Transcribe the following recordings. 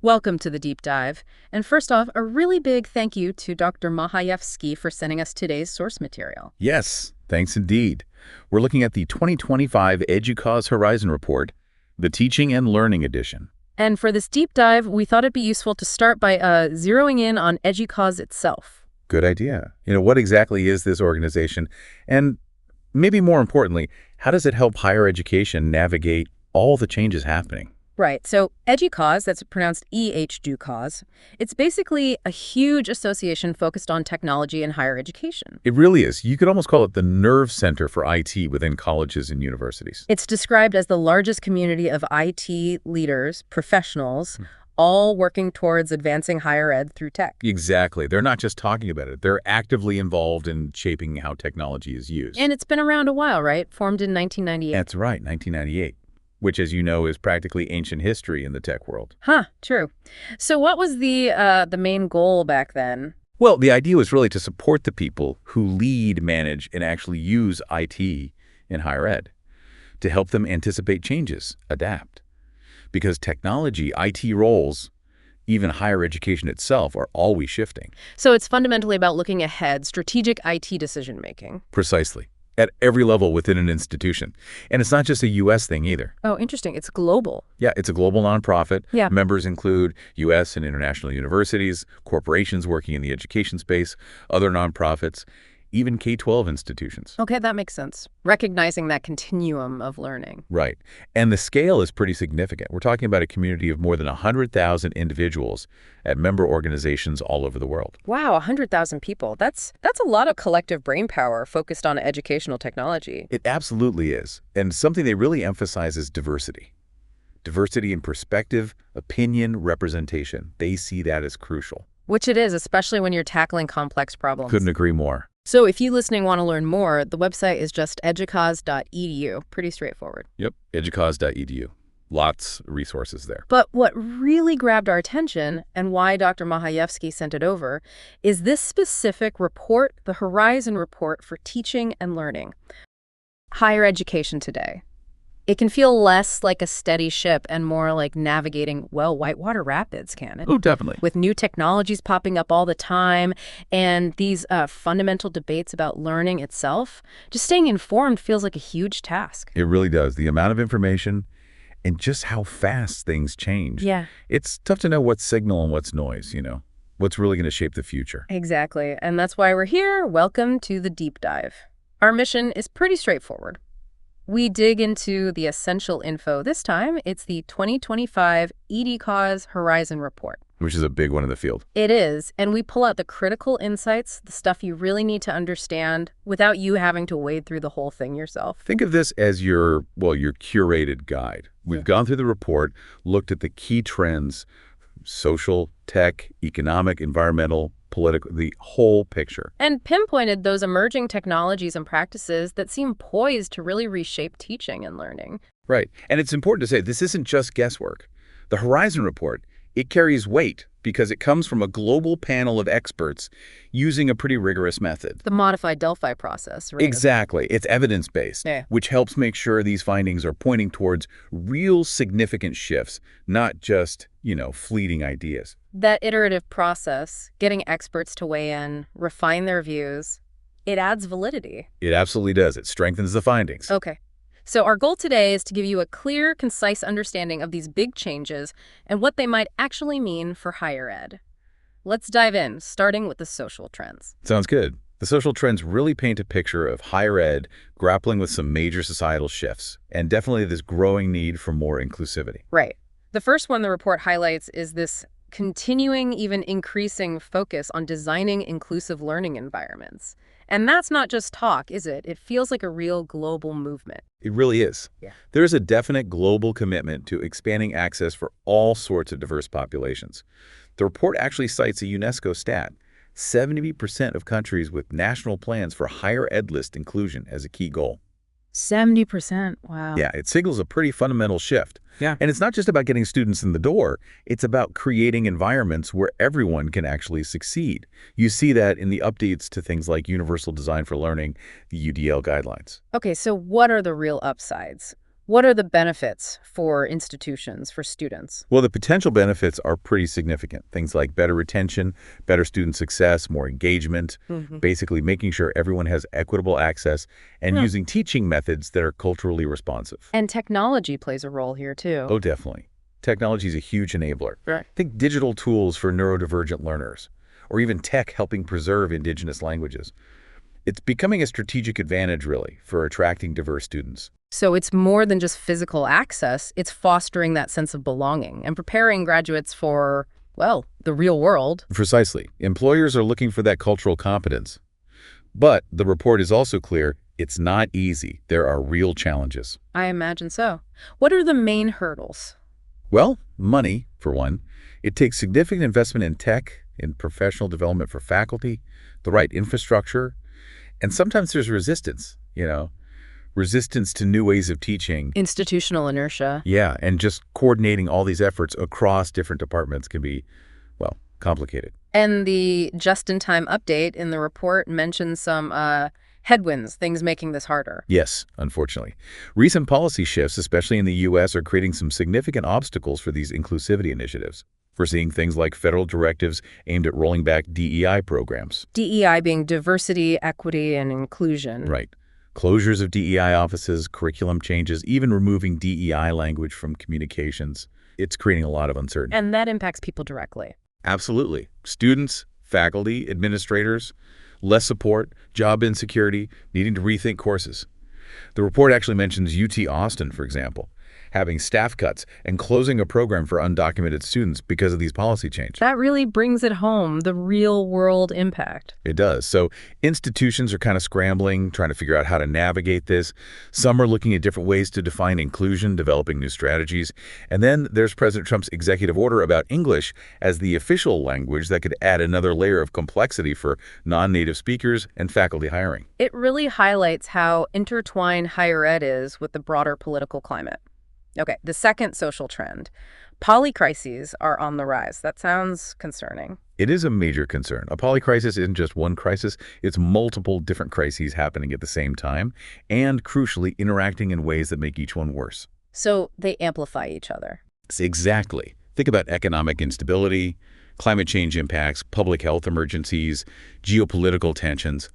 Welcome to the deep dive. And first off, a really big thank you to Dr. Mahayevsky for sending us today's source material. Yes, thanks indeed. We're looking at the 2025 EDUCAUSE Horizon Report, the Teaching and Learning Edition. And for this deep dive, we thought it'd be useful to start by zeroing in on EDUCAUSE itself. Good idea. What exactly is this organization? And maybe more importantly, how does it help higher education navigate all the changes happening? Right. So EDUCAUSE, that's pronounced EDUCAUSE, it's basically a huge association focused on technology and higher education. It really is. You could almost call it the nerve center for IT within colleges and universities. It's described as the largest community of IT leaders, professionals, all working towards advancing higher ed through tech. Exactly. They're not just talking about it. They're actively involved in shaping how technology is used. And it's been around a while, right? Formed in 1998. That's right, 1998. Which, as you know, is practically ancient history in the tech world. Huh, true. So what was the main goal back then? Well, the idea was really to support the people who lead, manage, and actually use IT in higher ed, to help them anticipate changes, adapt. Because technology, IT roles, even higher education itself are always shifting. So it's fundamentally about looking ahead, strategic IT decision-making. Precisely. At every level within an institution. And it's not just a U.S. thing either. Oh, interesting. It's global. Yeah, it's a global nonprofit. Yeah. Members include U.S. and international universities, corporations working in the education space, other nonprofits, even K-12 institutions. Okay, that makes sense. Recognizing that continuum of learning. Right. And the scale is pretty significant. We're talking about a community of more than 100,000 individuals at member organizations all over the world. Wow, 100,000 people. That's a lot of collective brainpower focused on educational technology. It absolutely is. And something they really emphasize is diversity. Diversity in perspective, opinion, representation. They see that as crucial. Which it is, especially when you're tackling complex problems. Couldn't agree more. So if you listening want to learn more, the website is just educause.edu. Pretty straightforward. Yep, educause.edu. Lots of resources there. But what really grabbed our attention and why Dr. Mahayevsky sent it over is this specific report, the Horizon Report for Teaching and Learning. Higher education today. It can feel less like a steady ship and more like navigating, well, whitewater rapids, can it? Oh, definitely. With new technologies popping up all the time and these fundamental debates about learning itself, just staying informed feels like a huge task. It really does. The amount of information and just how fast things change. Yeah. It's tough to know what's signal and what's noise, what's really going to shape the future. Exactly. And that's why we're here. Welcome to the deep dive. Our mission is pretty straightforward. We dig into the essential info. This time, it's the 2025 EDUCAUSE Horizon Report. Which is a big one in the field. It is, and we pull out the critical insights, the stuff you really need to understand without you having to wade through the whole thing yourself. Think of this as your curated guide. We've gone through the report, looked at the key trends, social, tech, economic, environmental, political, the whole picture. And pinpointed those emerging technologies and practices that seem poised to really reshape teaching and learning. Right. And it's important to say this isn't just guesswork. The Horizon Report, it carries weight because it comes from a global panel of experts using a pretty rigorous method. The modified Delphi process, right? Exactly. It's evidence-based, Yeah. which helps make sure these findings are pointing towards real significant shifts, not just, fleeting ideas. That iterative process, getting experts to weigh in, refine their views, it adds validity. It absolutely does. It strengthens the findings. Okay. So our goal today is to give you a clear, concise understanding of these big changes and what they might actually mean for higher ed. Let's dive in, starting with the social trends. Sounds good. The social trends really paint a picture of higher ed grappling with some major societal shifts, and definitely this growing need for more inclusivity. Right. The first one the report highlights is this continuing, even increasing focus on designing inclusive learning environments. And that's not just talk, is it? It feels like a real global movement. It really is. Yeah. There's a definite global commitment to expanding access for all sorts of diverse populations. The report actually cites a UNESCO stat. 70% of countries with national plans for higher ed list inclusion as a key goal. 70%. Wow. Yeah, it signals a pretty fundamental shift. Yeah. And it's not just about getting students in the door. It's about creating environments where everyone can actually succeed. You see that in the updates to things like Universal Design for Learning, the UDL guidelines. Okay, so what are the real upsides? What are the benefits for institutions, for students? Well, the potential benefits are pretty significant. Things like better retention, better student success, more engagement, Hmm. basically making sure everyone has equitable access and Hmm. using teaching methods that are culturally responsive. And technology plays a role here, too. Oh, definitely. Technology is a huge enabler. Right. Think digital tools for neurodivergent learners, or even tech helping preserve indigenous languages. It's becoming a strategic advantage, really, for attracting diverse students. So it's more than just physical access, it's fostering that sense of belonging and preparing graduates for, well, the real world. Precisely. Employers are looking for that cultural competence. But the report is also clear it's not easy. There are real challenges. I imagine so. What are the main hurdles? Well, money, for one. It takes significant investment in tech, in professional development for faculty, the right infrastructure, and sometimes there's resistance to new ways of teaching. Institutional inertia. Yeah, and just coordinating all these efforts across different departments can be, well, complicated. And the just-in-time update in the report mentions some headwinds, things making this harder. Yes, unfortunately. Recent policy shifts, especially in the U.S., are creating some significant obstacles for these inclusivity initiatives. We're seeing things like federal directives aimed at rolling back DEI programs. DEI being diversity, equity, and inclusion. Right. Closures of DEI offices, curriculum changes, even removing DEI language from communications. It's creating a lot of uncertainty. And that impacts people directly. Absolutely. Students, faculty, administrators, less support, job insecurity, needing to rethink courses. The report actually mentions UT Austin, for example, having staff cuts and closing a program for undocumented students because of these policy changes. That really brings it home, the real-world impact. It does. So institutions are kind of scrambling, trying to figure out how to navigate this. Some are looking at different ways to define inclusion, developing new strategies. And then there's President Trump's executive order about English as the official language that could add another layer of complexity for non-native speakers and faculty hiring. It really highlights how intertwined higher ed is with the broader political climate. Okay, the second social trend. Polycrises are on the rise. That sounds concerning. It is a major concern. A polycrisis isn't just one crisis, it's multiple different crises happening at the same time, and crucially, interacting in ways that make each one worse. So they amplify each other. Exactly. Think about economic instability, climate change impacts, public health emergencies, geopolitical tensions.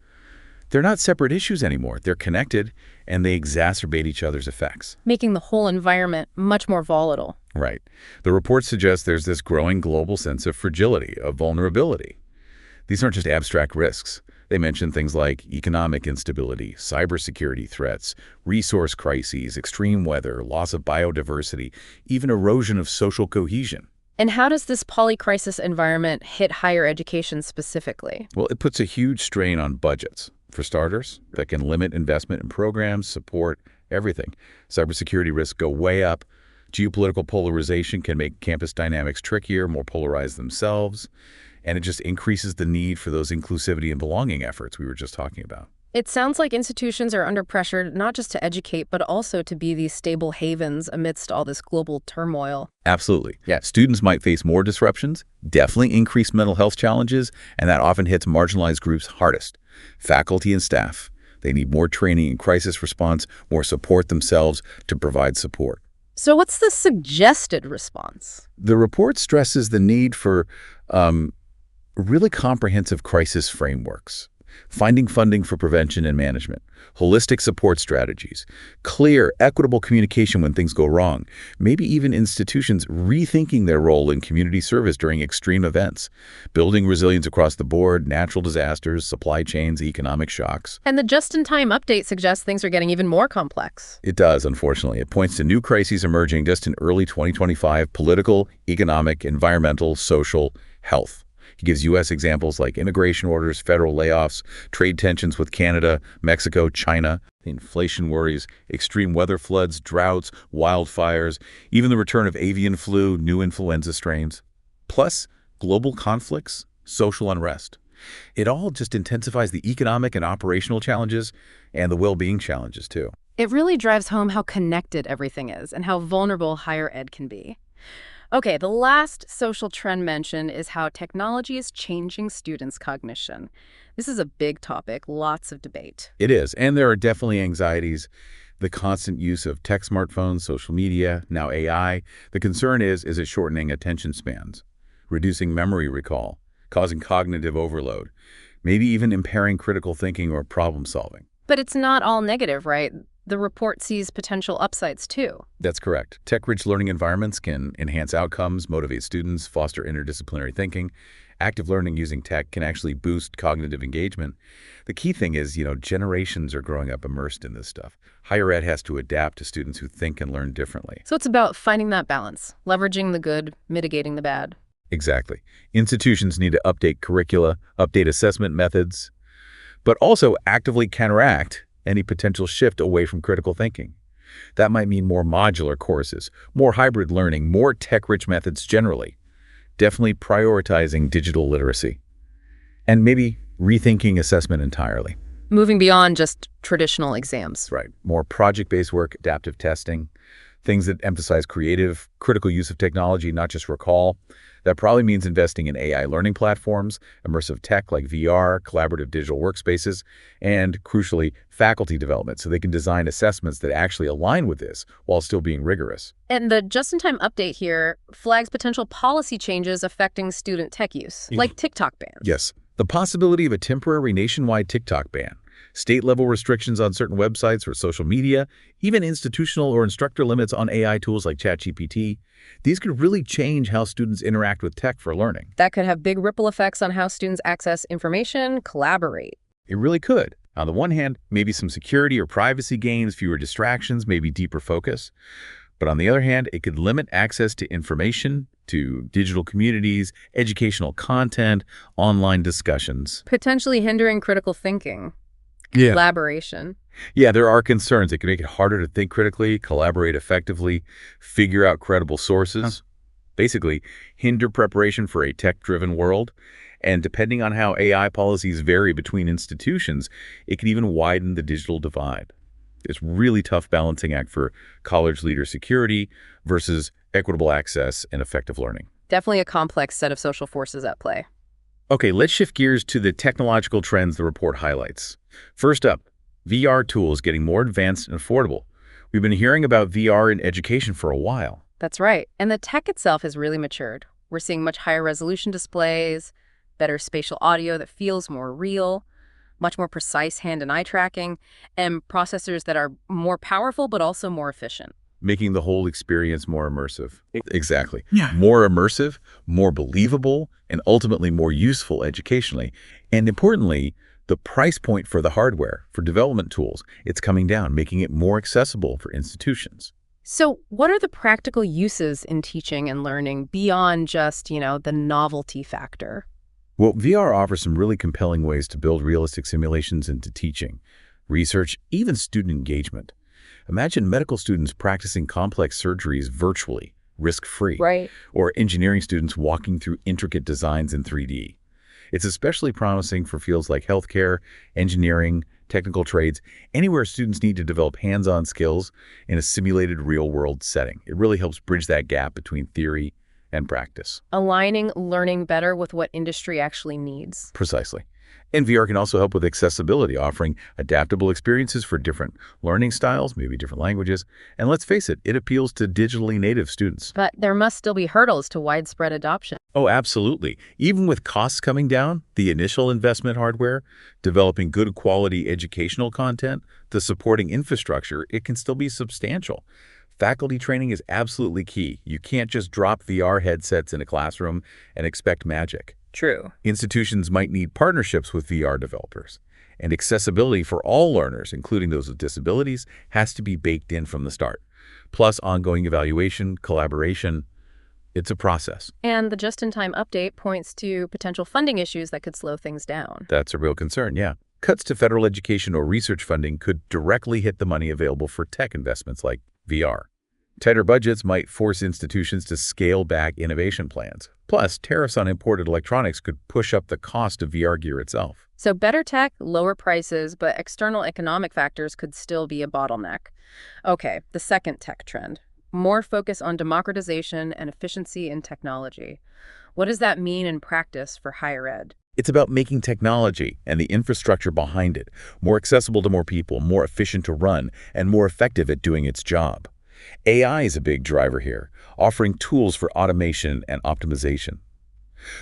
They're not separate issues anymore. They're connected, and they exacerbate each other's effects. Making the whole environment much more volatile. Right. The report suggests there's this growing global sense of fragility, of vulnerability. These aren't just abstract risks. They mention things like economic instability, cybersecurity threats, resource crises, extreme weather, loss of biodiversity, even erosion of social cohesion. And how does this polycrisis environment hit higher education specifically? Well, it puts a huge strain on budgets. For starters, that can limit investment in programs, support, everything. Cybersecurity risks go way up. Geopolitical polarization can make campus dynamics trickier, more polarized themselves. And it just increases the need for those inclusivity and belonging efforts we were just talking about. It sounds like institutions are under pressure not just to educate, but also to be these stable havens amidst all this global turmoil. Absolutely. Yeah, students might face more disruptions, definitely increased mental health challenges, and that often hits marginalized groups hardest. Faculty and staff, they need more training in crisis response, more support themselves to provide support. So what's the suggested response? The report stresses the need for really comprehensive crisis frameworks, finding funding for prevention and management, holistic support strategies, clear, equitable communication when things go wrong, maybe even institutions rethinking their role in community service during extreme events, building resilience across the board, natural disasters, supply chains, economic shocks. And the just-in-time update suggests things are getting even more complex. It does, unfortunately. It points to new crises emerging just in early 2025, political, economic, environmental, social, health. He gives U.S. examples like immigration orders, federal layoffs, trade tensions with Canada, Mexico, China, inflation worries, extreme weather floods, droughts, wildfires, even the return of avian flu, new influenza strains. Plus, global conflicts, social unrest. It all just intensifies the economic and operational challenges and the well-being challenges, too. It really drives home how connected everything is and how vulnerable higher ed can be. Okay, the last social trend mentioned is how technology is changing students' cognition. This is a big topic, lots of debate. It is, and there are definitely anxieties. The constant use of tech smartphones, social media, now AI. The concern is it shortening attention spans, reducing memory recall, causing cognitive overload, maybe even impairing critical thinking or problem solving. But it's not all negative, right? The report sees potential upsides too. That's correct. Tech-rich learning environments can enhance outcomes, motivate students, foster interdisciplinary thinking. Active learning using tech can actually boost cognitive engagement. The key thing is, generations are growing up immersed in this stuff. Higher ed has to adapt to students who think and learn differently. So it's about finding that balance, leveraging the good, mitigating the bad. Exactly. Institutions need to update curricula, update assessment methods, but also actively counteract any potential shift away from critical thinking. That might mean more modular courses, more hybrid learning, more tech-rich methods generally. Definitely prioritizing digital literacy. And maybe rethinking assessment entirely. Moving beyond just traditional exams. Right. More project-based work, adaptive testing, things that emphasize creative, critical use of technology, not just recall. That probably means investing in AI learning platforms, immersive tech like VR, collaborative digital workspaces, and, crucially, faculty development so they can design assessments that actually align with this while still being rigorous. And the just-in-time update here flags potential policy changes affecting student tech use, like TikTok bans. Yes. The possibility of a temporary nationwide TikTok ban, state-level restrictions on certain websites or social media, even institutional or instructor limits on AI tools like ChatGPT. These could really change how students interact with tech for learning. That could have big ripple effects on how students access information, collaborate. It really could. On the one hand, maybe some security or privacy gains, fewer distractions, maybe deeper focus. But on the other hand, it could limit access to information, to digital communities, educational content, online discussions. Potentially hindering critical thinking. Collaboration. Yeah, there are concerns. It can make it harder to think critically, collaborate effectively, figure out credible sources. Basically, hinder preparation for a tech-driven world. And depending on how AI policies vary between institutions, it can even widen the digital divide. It's really tough balancing act for college leader security versus equitable access and effective learning. Definitely a complex set of social forces at play. Okay, let's shift gears to the technological trends the report highlights. First up, VR tools getting more advanced and affordable. We've been hearing about VR in education for a while. That's right. And the tech itself has really matured. We're seeing much higher resolution displays, better spatial audio that feels more real, much more precise hand and eye tracking, and processors that are more powerful but also more efficient. Making the whole experience more immersive. Exactly. Yeah. More immersive, more believable, and ultimately more useful educationally. And importantly, the price point for the hardware, for development tools, it's coming down, making it more accessible for institutions. So what are the practical uses in teaching and learning beyond just, the novelty factor? Well, VR offers some really compelling ways to build realistic simulations into teaching, research, even student engagement. Imagine medical students practicing complex surgeries virtually, risk-free. Right. Or engineering students walking through intricate designs in 3D. It's especially promising for fields like healthcare, engineering, technical trades, anywhere students need to develop hands-on skills in a simulated real-world setting. It really helps bridge that gap between theory and practice. Aligning learning better with what industry actually needs. Precisely. And VR can also help with accessibility, offering adaptable experiences for different learning styles, maybe different languages. And let's face it, it appeals to digitally native students. But there must still be hurdles to widespread adoption. Oh, absolutely. Even with costs coming down, the initial investment hardware, developing good quality educational content, the supporting infrastructure, it can still be substantial. Faculty training is absolutely key. You can't just drop VR headsets in a classroom and expect magic. True. Institutions might need partnerships with VR developers. And accessibility for all learners, including those with disabilities, has to be baked in from the start. Plus ongoing evaluation, collaboration. It's a process. And the just-in-time update points to potential funding issues that could slow things down. That's a real concern, yeah. Cuts to federal education or research funding could directly hit the money available for tech investments like VR. Tighter budgets might force institutions to scale back innovation plans. Plus, tariffs on imported electronics could push up the cost of VR gear itself. So better tech, lower prices, but external economic factors could still be a bottleneck. Okay, the second tech trend. More focus on democratization and efficiency in technology. What does that mean in practice for higher ed? It's about making technology and the infrastructure behind it more accessible to more people, more efficient to run, and more effective at doing its job. AI is a big driver here, offering tools for automation and optimization.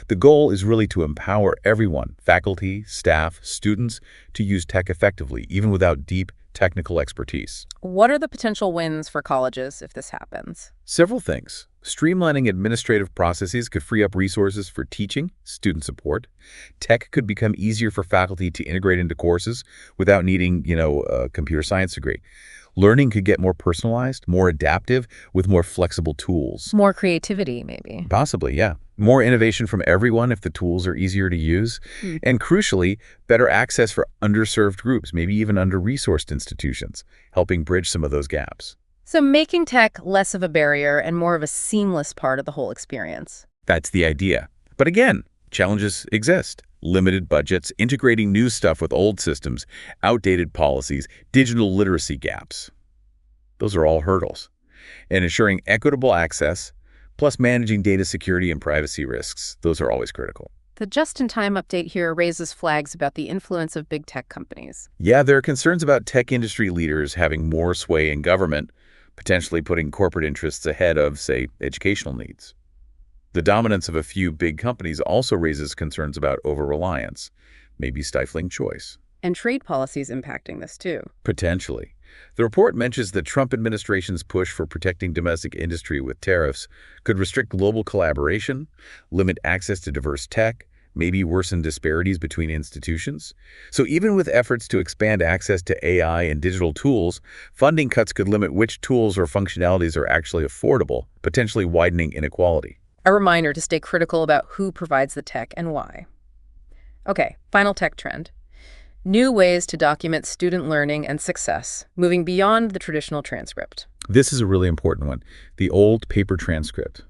The goal is really to empower everyone, faculty, staff, students, to use tech effectively, even without deep technical expertise. What are the potential wins for colleges if this happens? Several things. Streamlining administrative processes could free up resources for teaching, student support. Tech could become easier for faculty to integrate into courses without needing, a computer science degree. Learning could get more personalized, more adaptive, with more flexible tools. More creativity, maybe. Possibly, yeah. More innovation from everyone if the tools are easier to use. And crucially, better access for underserved groups, maybe even under-resourced institutions, helping bridge some of those gaps. So making tech less of a barrier and more of a seamless part of the whole experience. That's the idea. But again, challenges exist. Limited budgets, integrating new stuff with old systems, outdated policies, digital literacy gaps. Those are all hurdles. And ensuring equitable access, plus managing data security and privacy risks, those are always critical. The just-in-time update here raises flags about the influence of big tech companies. Yeah, there are concerns about tech industry leaders having more sway in government, potentially putting corporate interests ahead of, say, educational needs. The dominance of a few big companies also raises concerns about over-reliance, maybe stifling choice. And trade policies impacting this too. Potentially. The report mentions the Trump administration's push for protecting domestic industry with tariffs could restrict global collaboration, limit access to diverse tech, maybe worsen disparities between institutions. So even with efforts to expand access to AI and digital tools, funding cuts could limit which tools or functionalities are actually affordable, potentially widening inequality. A reminder to stay critical about who provides the tech and why. Okay, final tech trend. New ways to document student learning and success, moving beyond the traditional transcript. This is a really important one. The old paper transcript.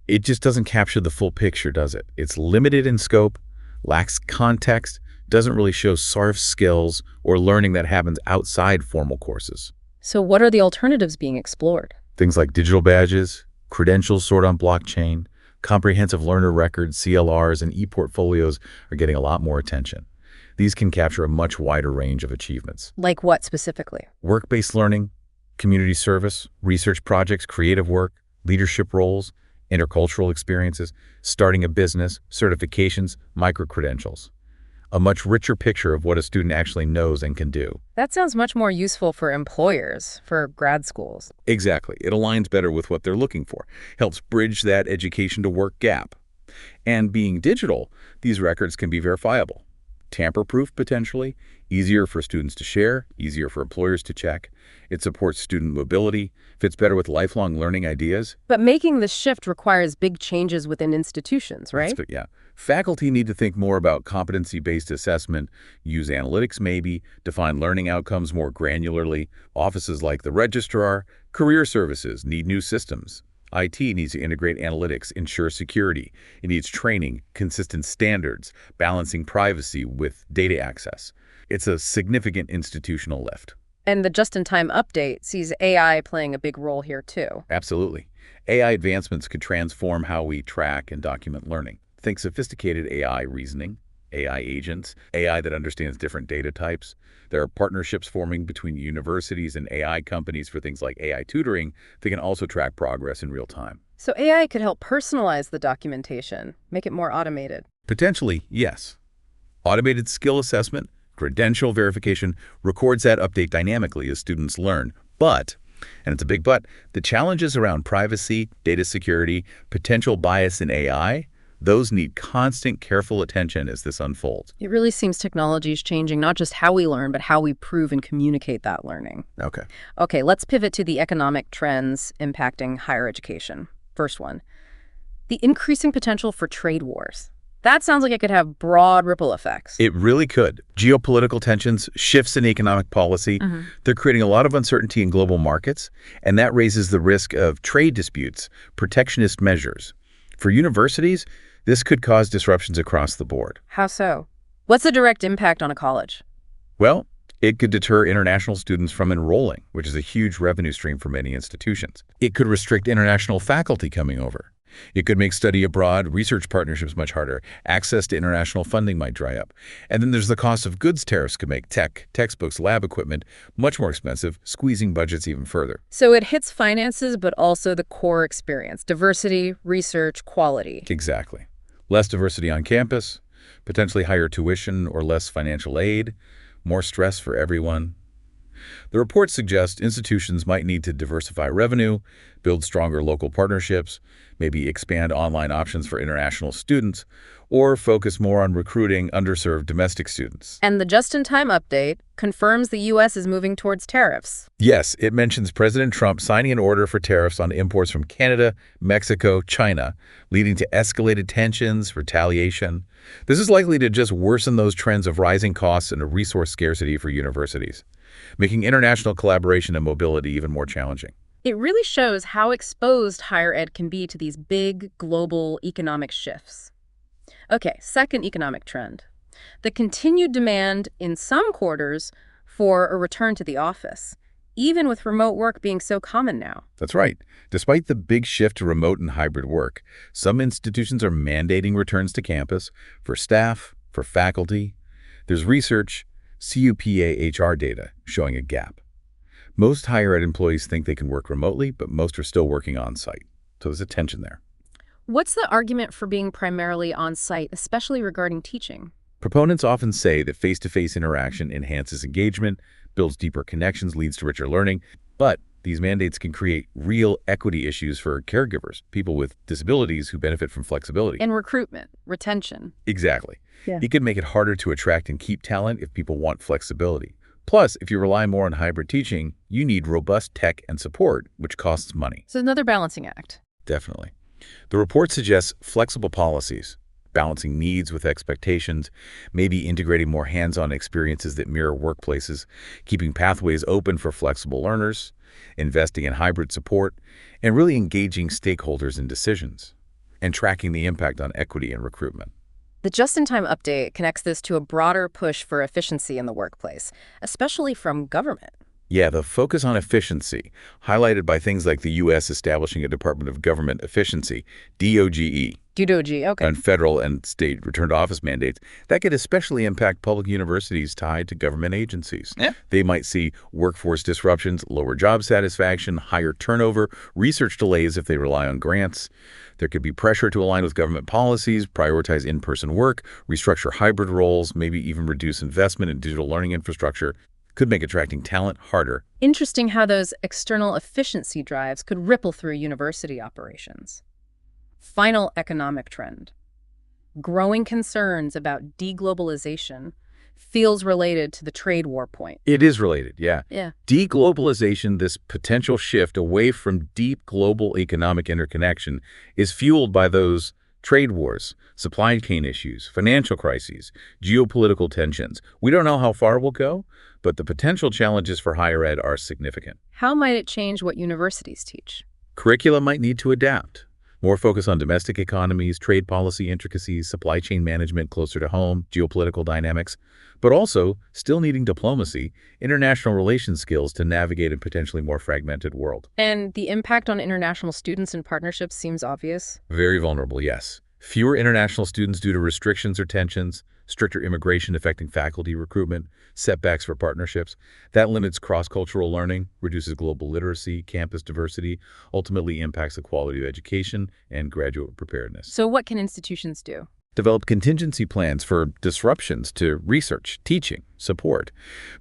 It just doesn't capture the full picture, does it? It's limited in scope, lacks context, doesn't really show soft skills or learning that happens outside formal courses. So what are the alternatives being explored? Things like digital badges, credentials stored on blockchain, comprehensive learner records, CLRs, and e-portfolios are getting a lot more attention. These can capture a much wider range of achievements. Like what specifically? Work-based learning, community service, research projects, creative work, leadership roles, intercultural experiences, starting a business, certifications, micro-credentials. A much richer picture of what a student actually knows and can do. That sounds much more useful for employers, for grad schools. Exactly. It aligns better with what they're looking for, helps bridge that education-to-work gap. And being digital, these records can be verifiable. Tamper-proof, potentially, easier for students to share, easier for employers to check. It supports student mobility, fits better with lifelong learning ideas. But making this shift requires big changes within institutions, right? Yeah. Faculty need to think more about competency-based assessment, use analytics maybe, define learning outcomes more granularly. Offices like the registrar, career services need new systems. IT needs to integrate analytics, ensure security. It needs training, consistent standards, balancing privacy with data access. It's a significant institutional lift. And the just-in-time update sees AI playing a big role here too. Absolutely. AI advancements could transform how we track and document learning. Think sophisticated AI reasoning, AI agents, AI that understands different data types. There are partnerships forming between universities and AI companies for things like AI tutoring that can also track progress in real time. So AI could help personalize the documentation, make it more automated. Potentially, yes. Automated skill assessment, credential verification records that update dynamically as students learn. But, and it's a big but, the challenges around privacy, data security, potential bias in AI, those need constant, careful attention as this unfolds. It really seems technology is changing not just how we learn, but how we prove and communicate that learning. Okay, let's pivot to the economic trends impacting higher education. First one, the increasing potential for trade wars. That sounds like it could have broad ripple effects. It really could. Geopolitical tensions, shifts in economic policy, they're creating a lot of uncertainty in global markets, and that raises the risk of trade disputes, protectionist measures. For universities, this could cause disruptions across the board. How so? What's the direct impact on a college? Well, it could deter international students from enrolling, which is a huge revenue stream for many institutions. It could restrict international faculty coming over. It could make study abroad, research partnerships much harder. Access to international funding might dry up. And then there's the cost of goods tariffs could make tech, textbooks, lab equipment much more expensive, squeezing budgets even further. So it hits finances, but also the core experience, diversity, research, quality. Exactly. Less diversity on campus, potentially higher tuition or less financial aid, more stress for everyone. The report suggests institutions might need to diversify revenue, build stronger local partnerships, maybe expand online options for international students, or focus more on recruiting underserved domestic students. And the just-in-time update confirms the U.S. is moving towards tariffs. Yes, it mentions President Trump signing an order for tariffs on imports from Canada, Mexico, China, leading to escalated tensions, retaliation. This is likely to just worsen those trends of rising costs and a resource scarcity for universities, making international collaboration and mobility even more challenging. It really shows how exposed higher ed can be to these big global economic shifts. Okay, second economic trend. The continued demand in some quarters for a return to the office, even with remote work being so common now. That's right. Despite the big shift to remote and hybrid work, some institutions are mandating returns to campus for staff, for faculty. There's research, CUPA-HR data showing a gap. Most higher ed employees think they can work remotely, but most are still working on-site. So there's a tension there. What's the argument for being primarily on-site, especially regarding teaching? Proponents often say that face-to-face interaction enhances engagement, builds deeper connections, leads to richer learning, but these mandates can create real equity issues for caregivers, people with disabilities who benefit from flexibility. And recruitment, retention. Exactly. Yeah. It can make it harder to attract and keep talent if people want flexibility. Plus, if you rely more on hybrid teaching, you need robust tech and support, which costs money. So another balancing act. Definitely. The report suggests flexible policies, balancing needs with expectations, maybe integrating more hands-on experiences that mirror workplaces, keeping pathways open for flexible learners, investing in hybrid support, and really engaging stakeholders in decisions, and tracking the impact on equity and recruitment. The just-in-time update connects this to a broader push for efficiency in the workplace, especially from government. Yeah, the focus on efficiency, highlighted by things like the U.S. establishing a Department of Government Efficiency, DOGE, Okay. and federal and state return-to-office mandates, that could especially impact public universities tied to government agencies. Yeah. They might see workforce disruptions, lower job satisfaction, higher turnover, research delays if they rely on grants. There could be pressure to align with government policies, prioritize in-person work, restructure hybrid roles, maybe even reduce investment in digital learning infrastructure. Could make attracting talent harder. Interesting how those external efficiency drives could ripple through university operations. Final economic trend. Growing concerns about deglobalization feels related to the trade war point. It is related, yeah. Yeah. Deglobalization, this potential shift away from deep global economic interconnection, is fueled by those trade wars, supply chain issues, financial crises, geopolitical tensions. We don't know how far we'll go, but the potential challenges for higher ed are significant. How might it change what universities teach? Curricula might need to adapt. More focus on domestic economies, trade policy intricacies, supply chain management closer to home, geopolitical dynamics, but also still needing diplomacy, international relations skills to navigate a potentially more fragmented world. And the impact on international students and partnerships seems obvious. Very vulnerable, yes. Fewer international students due to restrictions or tensions, stricter immigration affecting faculty recruitment, setbacks for partnerships. That limits cross-cultural learning, reduces global literacy, campus diversity, ultimately impacts the quality of education and graduate preparedness. So what can institutions do? Develop contingency plans for disruptions to research, teaching, support.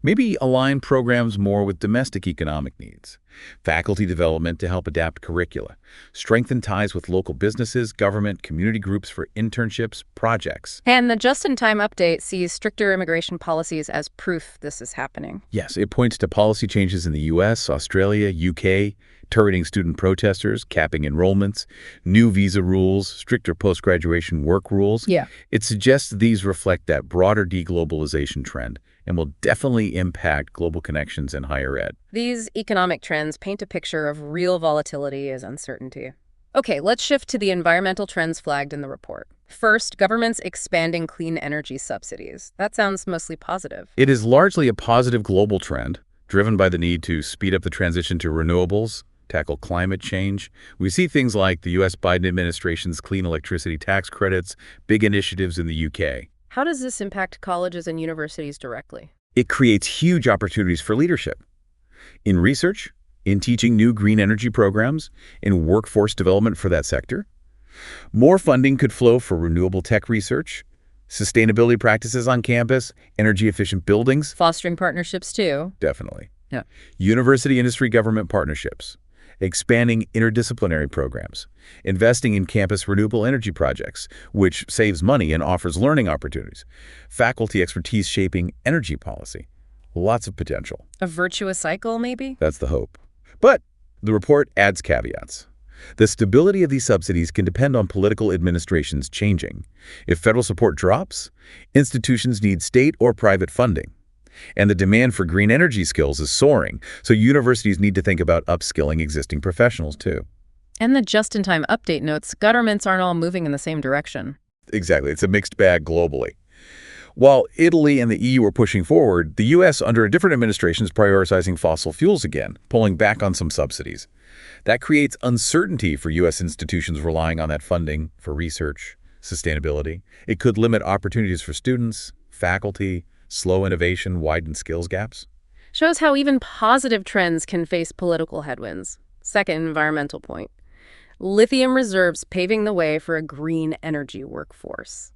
Maybe align programs more with domestic economic needs. Faculty development to help adapt curricula. Strengthen ties with local businesses, government, community groups for internships, projects. And the just-in-time update sees stricter immigration policies as proof this is happening. Yes, it points to policy changes in the U.S., Australia, UK, targeting student protesters, capping enrollments, new visa rules, stricter post-graduation work rules. Yeah. It suggests these reflect that broader deglobalization trend and will definitely impact global connections in higher ed. These economic trends paint a picture of real volatility as uncertainty. Okay, let's shift to the environmental trends flagged in the report. First, governments expanding clean energy subsidies. That sounds mostly positive. It is largely a positive global trend, driven by the need to speed up the transition to renewables, tackle climate change. We see things like the U.S. Biden administration's clean electricity tax credits, big initiatives in the UK. How does this impact colleges and universities directly? It creates huge opportunities for leadership. In research, in teaching new green energy programs, in workforce development for that sector. More funding could flow for renewable tech research, sustainability practices on campus, energy-efficient buildings. Fostering partnerships, too. Definitely. Yeah. University industry-government partnerships, expanding interdisciplinary programs, investing in campus renewable energy projects, which saves money and offers learning opportunities, faculty expertise shaping energy policy. Lots of potential. A virtuous cycle, maybe? That's the hope. But the report adds caveats. The stability of these subsidies can depend on political administrations changing. If federal support drops, institutions need state or private funding. And the demand for green energy skills is soaring, so universities need to think about upskilling existing professionals too. And the just-in-time update notes governments aren't all moving in the same direction. Exactly. It's a mixed bag globally. While Italy and the EU are pushing forward, the U.S. under a different administration is prioritizing fossil fuels again, pulling back on some subsidies. That creates uncertainty for U.S. institutions relying on that funding for research, sustainability. It could limit opportunities for students, faculty, slow innovation, widen skills gaps. Shows how even positive trends can face political headwinds. Second environmental point. Lithium reserves paving the way for a green energy workforce.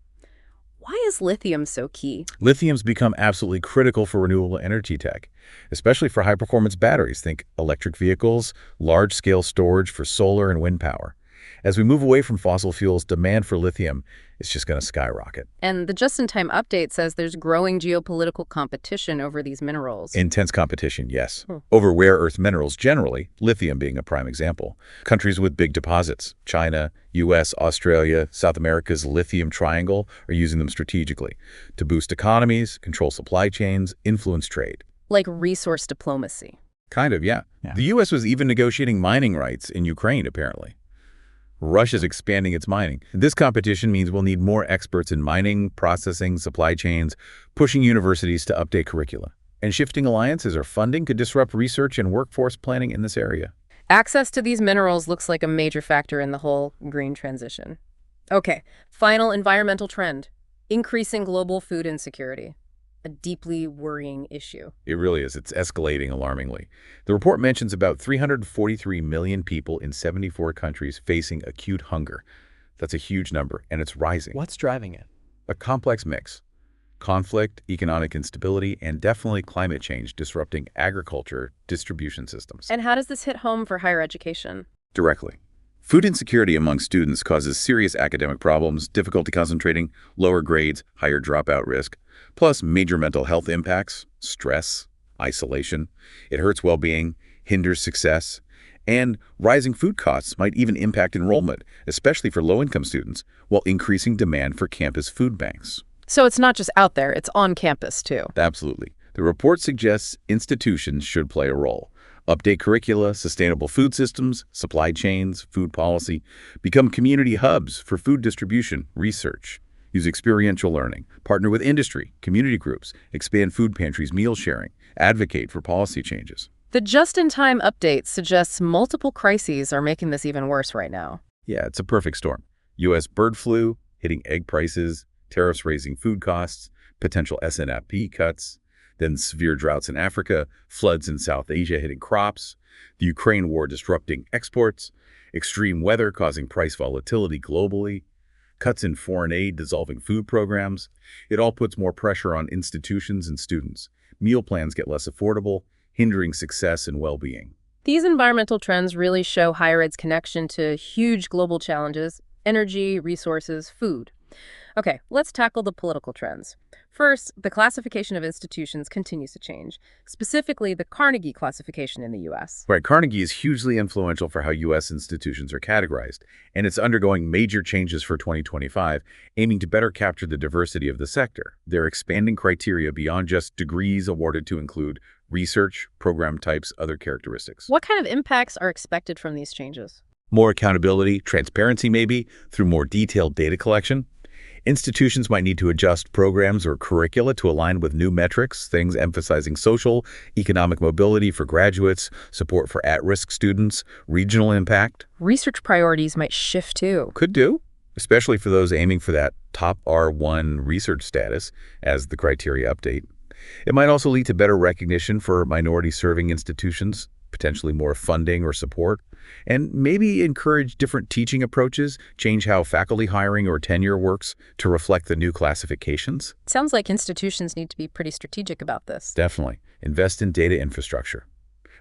Why is lithium so key? Lithium's become absolutely critical for renewable energy tech, especially for high-performance batteries. Think electric vehicles, large-scale storage for solar and wind power. As we move away from fossil fuels, demand for lithium is just going to skyrocket. And the just-in-time update says there's growing geopolitical competition over these minerals. Intense competition, yes. Over rare earth minerals generally, lithium being a prime example. Countries with big deposits, China, U.S., Australia, South America's lithium triangle, are using them strategically to boost economies, control supply chains, influence trade. Like resource diplomacy. Kind of, yeah. The U.S. was even negotiating mining rights in Ukraine, apparently. Russia's expanding its mining. This competition means we'll need more experts in mining, processing, supply chains, pushing universities to update curricula. And shifting alliances or funding could disrupt research and workforce planning in this area. Access to these minerals looks like a major factor in the whole green transition. Okay, final environmental trend. Increasing global food insecurity. A deeply worrying issue. It really is. It's escalating alarmingly. The report mentions about 343 million people in 74 countries facing acute hunger. That's a huge number, and it's rising. What's driving it? A complex mix. Conflict, economic instability, and definitely climate change disrupting agriculture distribution systems. And how does this hit home for higher education? Directly. Food insecurity among students causes serious academic problems, difficulty concentrating, lower grades, higher dropout risk, plus major mental health impacts, stress, isolation. It hurts well-being, hinders success, and rising food costs might even impact enrollment, especially for low-income students, while increasing demand for campus food banks. So it's not just out there, it's on campus too. Absolutely. The report suggests institutions should play a role. Update curricula, sustainable food systems, supply chains, food policy, become community hubs for food distribution, research, use experiential learning, partner with industry, community groups, expand food pantries, meal sharing, advocate for policy changes. The just-in-time update suggests multiple crises are making this even worse right now. Yeah, it's a perfect storm. U.S. bird flu, hitting egg prices, tariffs raising food costs, potential SNFP cuts, then severe droughts in Africa, floods in South Asia hitting crops, the Ukraine war disrupting exports, extreme weather causing price volatility globally, cuts in foreign aid dissolving food programs. It all puts more pressure on institutions and students. Meal plans get less affordable, hindering success and well-being. These environmental trends really show higher ed's connection to huge global challenges: energy, resources, food. Okay, let's tackle the political trends. First, the classification of institutions continues to change, specifically the Carnegie classification in the U.S. Right, Carnegie is hugely influential for how U.S. institutions are categorized, and it's undergoing major changes for 2025, aiming to better capture the diversity of the sector. They're expanding criteria beyond just degrees awarded to include research, program types, other characteristics. What kind of impacts are expected from these changes? More accountability, transparency maybe, through more detailed data collection. Institutions might need to adjust programs or curricula to align with new metrics, things emphasizing social, economic mobility for graduates, support for at-risk students, regional impact. Research priorities might shift too. Could do, especially for those aiming for that top R1 research status as the criteria update. It might also lead to better recognition for minority-serving institutions, potentially more funding or support, and maybe encourage different teaching approaches, change how faculty hiring or tenure works to reflect the new classifications. Sounds like institutions need to be pretty strategic about this. Definitely. Invest in data infrastructure.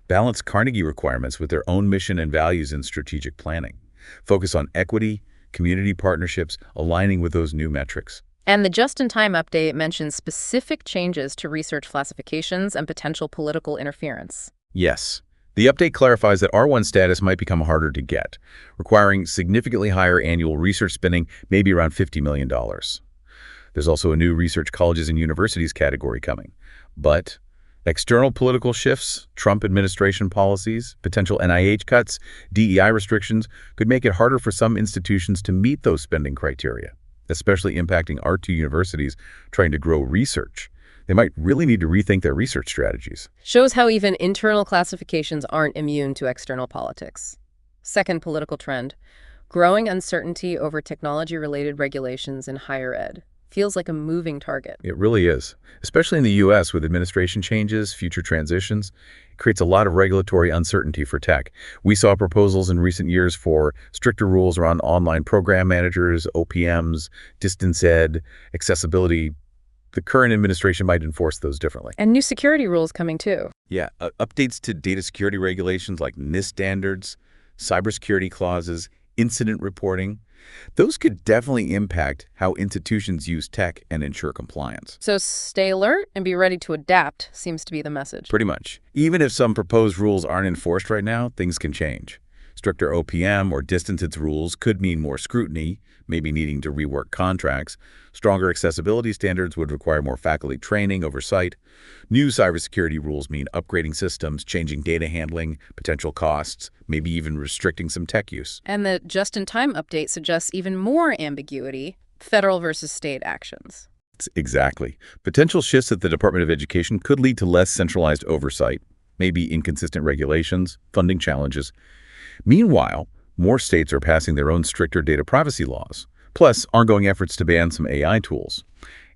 Balance Carnegie requirements with their own mission and values in strategic planning. Focus on equity, community partnerships, aligning with those new metrics. And the just-in-time update mentions specific changes to research classifications and potential political interference. Yes. The update clarifies that R1 status might become harder to get, requiring significantly higher annual research spending, maybe around $50 million. There's also a new research colleges and universities category coming. But external political shifts, Trump administration policies, potential NIH cuts, DEI restrictions could make it harder for some institutions to meet those spending criteria, especially impacting R2 universities trying to grow research. They might really need to rethink their research strategies. Shows how even internal classifications aren't immune to external politics. Second political trend, growing uncertainty over technology-related regulations in higher ed. Feels like a moving target. It really is, especially in the U.S. with administration changes, future transitions. It creates a lot of regulatory uncertainty for tech. We saw proposals in recent years for stricter rules around online program managers, OPMs, distance ed, accessibility. The current administration might enforce those differently. And new security rules coming too. Yeah, updates to data security regulations like NIST standards, cybersecurity clauses, incident reporting. Those could definitely impact how institutions use tech and ensure compliance. So stay alert and be ready to adapt seems to be the message. Pretty much. Even if some proposed rules aren't enforced right now, things can change. Stricter OPM or distance rules could mean more scrutiny, maybe needing to rework contracts. Stronger accessibility standards would require more faculty training, oversight. New cybersecurity rules mean upgrading systems, changing data handling, potential costs, maybe even restricting some tech use. And the just-in-time update suggests even more ambiguity, federal versus state actions. Exactly. Potential shifts at the Department of Education could lead to less centralized oversight, maybe inconsistent regulations, funding challenges. Meanwhile, more states are passing their own stricter data privacy laws, plus ongoing efforts to ban some AI tools,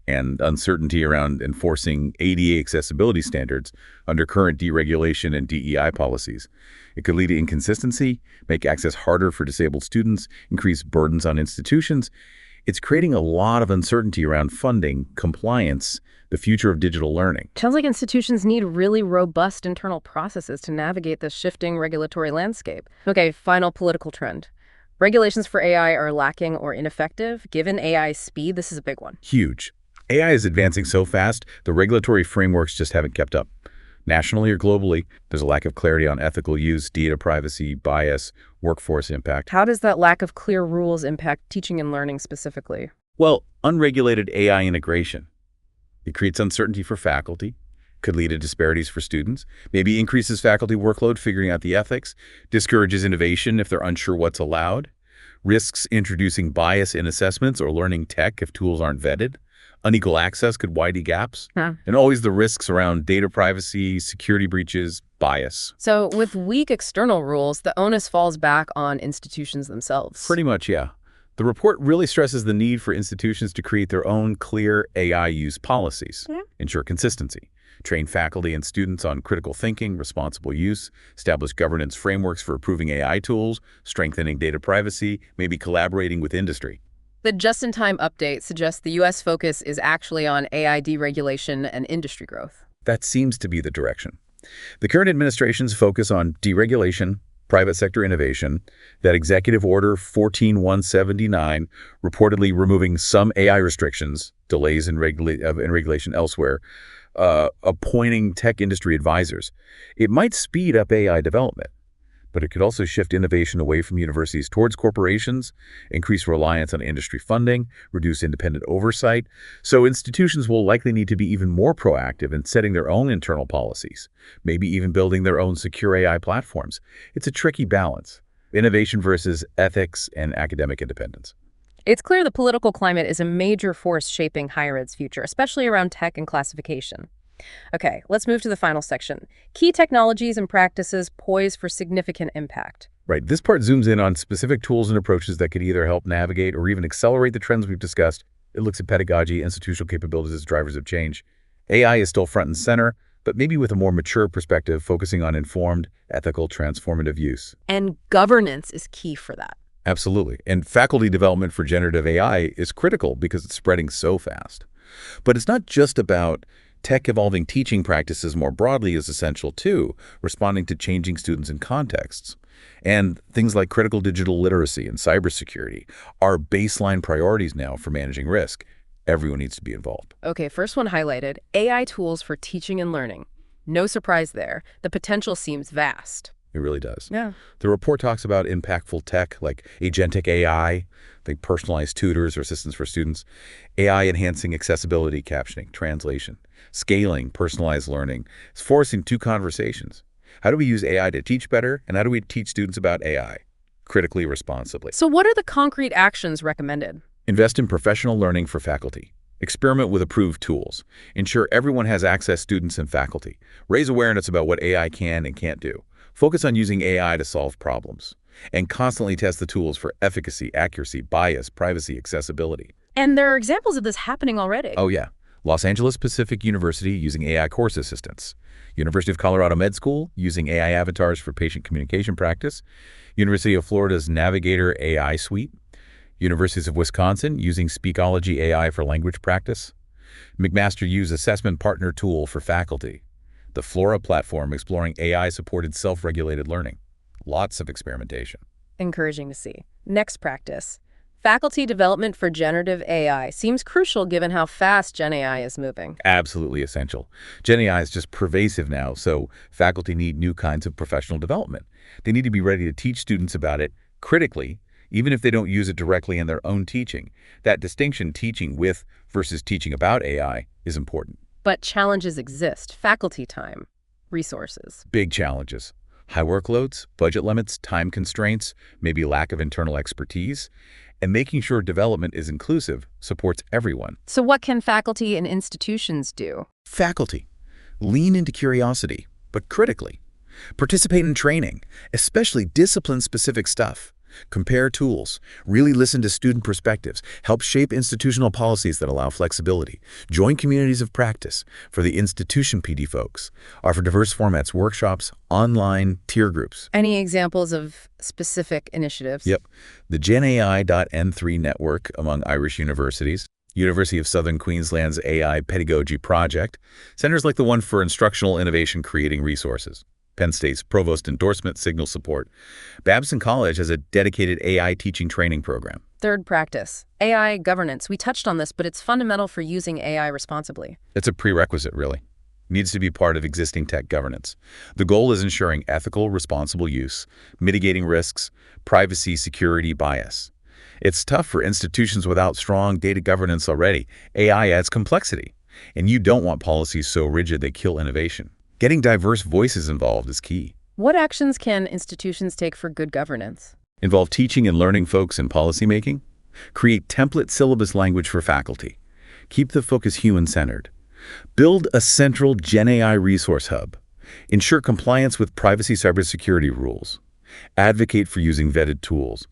and uncertainty around enforcing ADA accessibility standards under current deregulation and DEI policies. It could lead to inconsistency, make access harder for disabled students, increase burdens on institutions. It's creating a lot of uncertainty around funding, compliance, the future of digital learning. Sounds like institutions need really robust internal processes to navigate this shifting regulatory landscape. Okay, final political trend. Regulations for AI are lacking or ineffective. Given AI's speed, this is a big one. Huge. AI is advancing so fast, the regulatory frameworks just haven't kept up. Nationally or globally, there's a lack of clarity on ethical use, data privacy, bias, workforce impact. How does that lack of clear rules impact teaching and learning specifically? Well, unregulated AI integration. It creates uncertainty for faculty, could lead to disparities for students, maybe increases faculty workload figuring out the ethics, discourages innovation if they're unsure what's allowed, risks introducing bias in assessments or learning tech if tools aren't vetted. Unequal access could widen gaps, and always the risks around data privacy, security breaches, bias. So with weak external rules, the onus falls back on institutions themselves. Pretty much, yeah. The report really stresses the need for institutions to create their own clear AI use policies, ensure consistency, train faculty and students on critical thinking, responsible use, establish governance frameworks for approving AI tools, strengthening data privacy, maybe collaborating with industry. The just-in-time update suggests the U.S. focus is actually on AI deregulation and industry growth. That seems to be the direction. The current administration's focus on deregulation, private sector innovation, that Executive Order 14179 reportedly removing some AI restrictions, delays in regulation elsewhere, appointing tech industry advisors. It might speed up AI development, but it could also shift innovation away from universities towards corporations, increase reliance on industry funding, reduce independent oversight. So institutions will likely need to be even more proactive in setting their own internal policies, maybe even building their own secure AI platforms. It's a tricky balance, innovation versus ethics and academic independence. It's clear the political climate is a major force shaping higher ed's future, especially around tech and classification. Okay, let's move to the final section. Key technologies and practices poised for significant impact. Right. This part zooms in on specific tools and approaches that could either help navigate or even accelerate the trends we've discussed. It looks at pedagogy, institutional capabilities as drivers of change. AI is still front and center, but maybe with a more mature perspective, focusing on informed, ethical, transformative use. And governance is key for that. Absolutely. And faculty development for generative AI is critical because it's spreading so fast. But it's not just about tech evolving teaching practices more broadly is essential too, responding to changing students and contexts. And things like critical digital literacy and cybersecurity are baseline priorities now for managing risk. Everyone needs to be involved. Okay, first one highlighted, AI tools for teaching and learning. No surprise there. The potential seems vast. It really does. Yeah. The report talks about impactful tech like agentic AI, like personalized tutors or assistants for students, AI enhancing accessibility, captioning, translation, scaling, personalized learning. It's forcing two conversations. How do we use AI to teach better, and how do we teach students about AI critically, responsibly? So what are the concrete actions recommended? Invest in professional learning for faculty. Experiment with approved tools. Ensure everyone has access, students and faculty. Raise awareness about what AI can and can't do. Focus on using AI to solve problems. And constantly test the tools for efficacy, accuracy, bias, privacy, accessibility. And there are examples of this happening already. Oh yeah. Los Angeles Pacific University using AI course assistants. University of Colorado Med School using AI avatars for patient communication practice. University of Florida's Navigator AI suite. Universities of Wisconsin using Speakology AI for language practice. McMaster U's assessment partner tool for faculty. The Flora platform exploring AI-supported self-regulated learning. Lots of experimentation. Encouraging to see. Next practice. Faculty development for generative AI seems crucial given how fast Gen AI is moving. Absolutely essential. Gen AI is just pervasive now, so faculty need new kinds of professional development. They need to be ready to teach students about it critically, even if they don't use it directly in their own teaching. That distinction, teaching with versus teaching about AI, is important. But challenges exist. Faculty time, resources. Big challenges. High workloads, budget limits, time constraints, maybe lack of internal expertise, and making sure development is inclusive supports everyone. So what can faculty and institutions do? Faculty, lean into curiosity, but critically. Participate in training, especially discipline-specific stuff. Compare tools, really listen to student perspectives, help shape institutional policies that allow flexibility, join communities of practice. For the institution PD folks, offer diverse formats, workshops, online, tier groups. Any examples of specific initiatives? Yep. The GenAI.N3 network among Irish universities, University of Southern Queensland's AI Pedagogy Project, centers like the one for instructional innovation creating resources. Penn State's Provost Endorsement Signal Support. Babson College has a dedicated AI teaching training program. Third practice, AI governance. We touched on this, but it's fundamental for using AI responsibly. It's a prerequisite, really. Needs to be part of existing tech governance. The goal is ensuring ethical, responsible use, mitigating risks, privacy, security, bias. It's tough for institutions without strong data governance already. AI adds complexity, and you don't want policies so rigid they kill innovation. Getting diverse voices involved is key. What actions can institutions take for good governance? Involve teaching and learning folks in policymaking. Create template syllabus language for faculty. Keep the focus human-centered. Build a central Gen AI resource hub. Ensure compliance with privacy cybersecurity rules. Advocate for using vetted tools.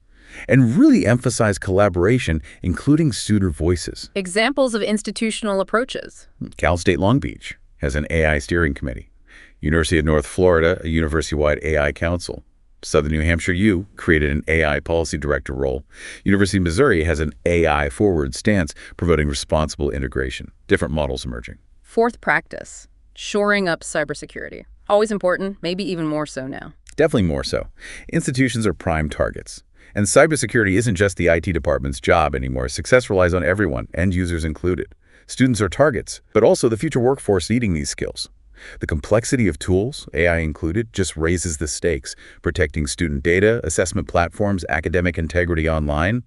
And really emphasize collaboration, including student voices. Examples of institutional approaches. Cal State Long Beach has an AI steering committee. University of North Florida, a university-wide AI council. Southern New Hampshire U created an AI policy director role. University of Missouri has an AI forward stance, promoting responsible integration. Different models emerging. Fourth practice, shoring up cybersecurity. Always important, maybe even more so now. Definitely more so. Institutions are prime targets. And cybersecurity isn't just the IT department's job anymore. Success relies on everyone, end users included. Students are targets, but also the future workforce needing these skills. The complexity of tools, AI included, just raises the stakes. Protecting student data, assessment platforms, academic integrity online,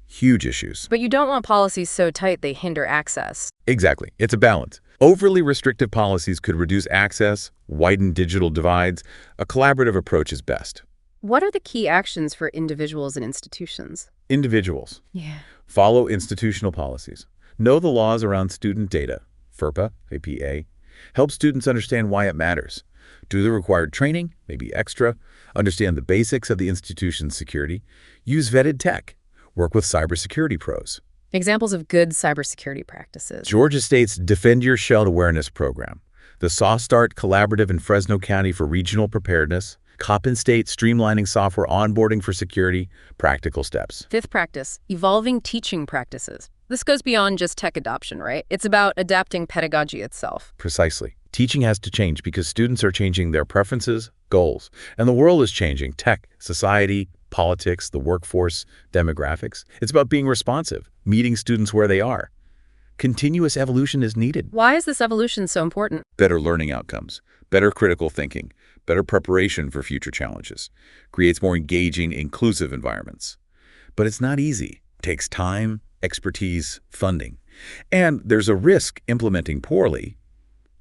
huge issues. But you don't want policies so tight they hinder access. Exactly. It's a balance. Overly restrictive policies could reduce access, widen digital divides. A collaborative approach is best. What are the key actions for individuals and institutions? Individuals. Yeah. Follow institutional policies. Know the laws around student data, FERPA, APA. Help students understand why it matters. Do the required training, maybe extra. Understand the basics of the institution's security. Use vetted tech. Work with cybersecurity pros. Examples of good cybersecurity practices. Georgia State's Defend Your Shell Awareness Program. The SawStart Collaborative in Fresno County for regional preparedness. Coppin State streamlining software onboarding for security. Practical steps. Fifth practice, evolving teaching practices. This goes beyond just tech adoption, right? It's about adapting pedagogy itself. Precisely. Teaching has to change because students are changing their preferences, goals, and the world is changing. Tech, society, politics, the workforce, demographics. It's about being responsive, meeting students where they are. Continuous evolution is needed. Why is this evolution so important? Better learning outcomes, better critical thinking, better preparation for future challenges, creates more engaging, inclusive environments. But it's not easy. It takes time, expertise, funding. And there's a risk implementing poorly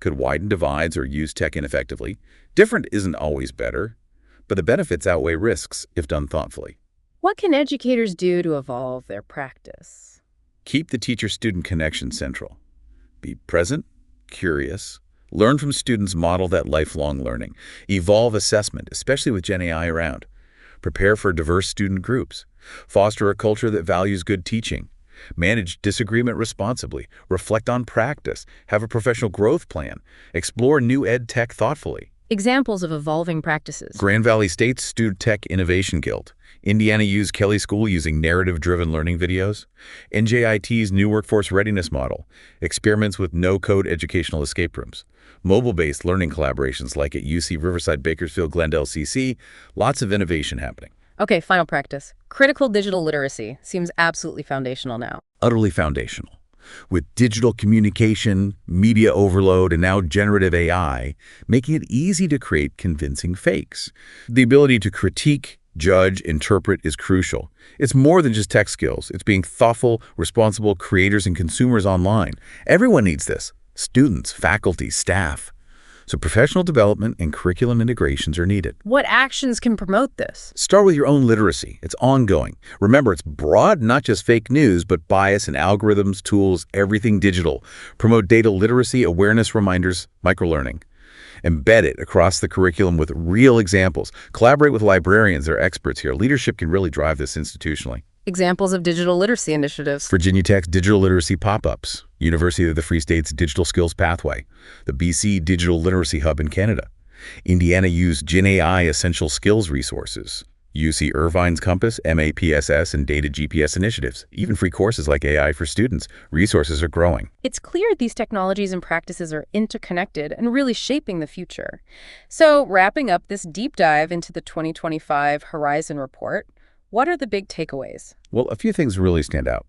could widen divides or use tech ineffectively. Different isn't always better, but the benefits outweigh risks if done thoughtfully. What can educators do to evolve their practice? Keep the teacher-student connection central. Be present, curious, learn from students, model that lifelong learning. Evolve assessment, especially with Gen AI around. Prepare for diverse student groups. Foster a culture that values good teaching. Manage disagreement responsibly. Reflect on practice. Have a professional growth plan. Explore new ed tech thoughtfully. Examples of evolving practices. Grand Valley State's Student Tech Innovation Guild. Indiana U's Kelly School using narrative-driven learning videos. NJIT's new workforce readiness model. Experiments with no-code educational escape rooms. Mobile-based learning collaborations like at UC Riverside, Bakersfield, Glendale CC. Lots of innovation happening. Okay, final practice. Critical digital literacy seems absolutely foundational now. Utterly foundational. With digital communication, media overload, and now generative AI, making it easy to create convincing fakes. The ability to critique, judge, interpret is crucial. It's more than just tech skills. It's being thoughtful, responsible creators and consumers online. Everyone needs this. Students, faculty, staff. So professional development and curriculum integrations are needed. What actions can promote this? Start with your own literacy. It's ongoing. Remember, it's broad, not just fake news, but bias and algorithms, tools, everything digital. Promote data literacy, awareness reminders, microlearning. Embed it across the curriculum with real examples. Collaborate with librarians. They're experts here. Leadership can really drive this institutionally. Examples of digital literacy initiatives. Virginia Tech's digital literacy pop-ups, University of the Free State's Digital Skills Pathway, the BC Digital Literacy Hub in Canada. Indiana U's Gen AI Essential Skills Resources, UC Irvine's Compass, MAPSS, and Data GPS initiatives, even free courses like AI for Students. Resources are growing. It's clear these technologies and practices are interconnected and really shaping the future. So, wrapping up this deep dive into the 2025 Horizon Report, what are the big takeaways? Well, a few things really stand out.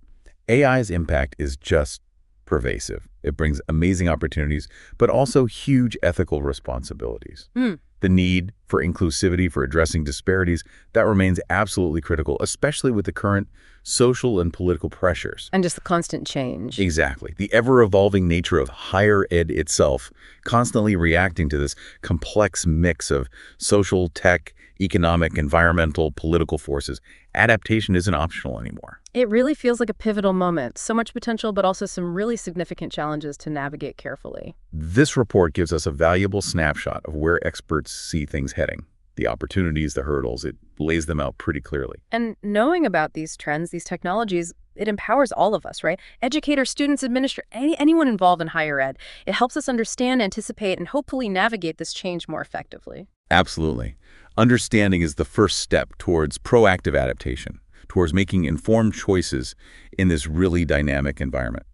AI's impact is just pervasive. It brings amazing opportunities, but also huge ethical responsibilities. The need for inclusivity, for addressing disparities, that remains absolutely critical, especially with the current social and political pressures. And just the constant change. Exactly. The ever-evolving nature of higher ed itself, constantly reacting to this complex mix of social, tech, economic, environmental, political forces. Adaptation isn't optional anymore. It really feels like a pivotal moment. So much potential, but also some really significant challenges to navigate carefully. This report gives us a valuable snapshot of where experts see things heading. The opportunities, the hurdles, it lays them out pretty clearly. And knowing about these trends, these technologies, it empowers all of us, right? Educators, students, administrators, anyone involved in higher ed. It helps us understand, anticipate, and hopefully navigate this change more effectively. Absolutely. Understanding is the first step towards proactive adaptation, towards making informed choices in this really dynamic environment.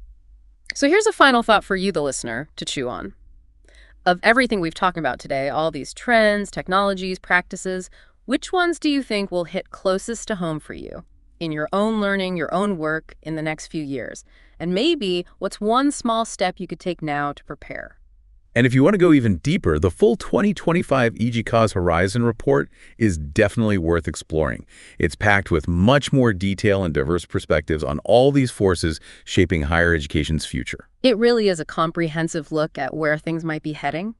So here's a final thought for you, the listener, to chew on. Of everything we've talked about today, all these trends, technologies, practices, which ones do you think will hit closest to home for you in your own learning, your own work in the next few years? And maybe what's one small step you could take now to prepare? And if you want to go even deeper, the full 2025 EDUCAUSE Horizon Report is definitely worth exploring. It's packed with much more detail and diverse perspectives on all these forces shaping higher education's future. It really is a comprehensive look at where things might be heading.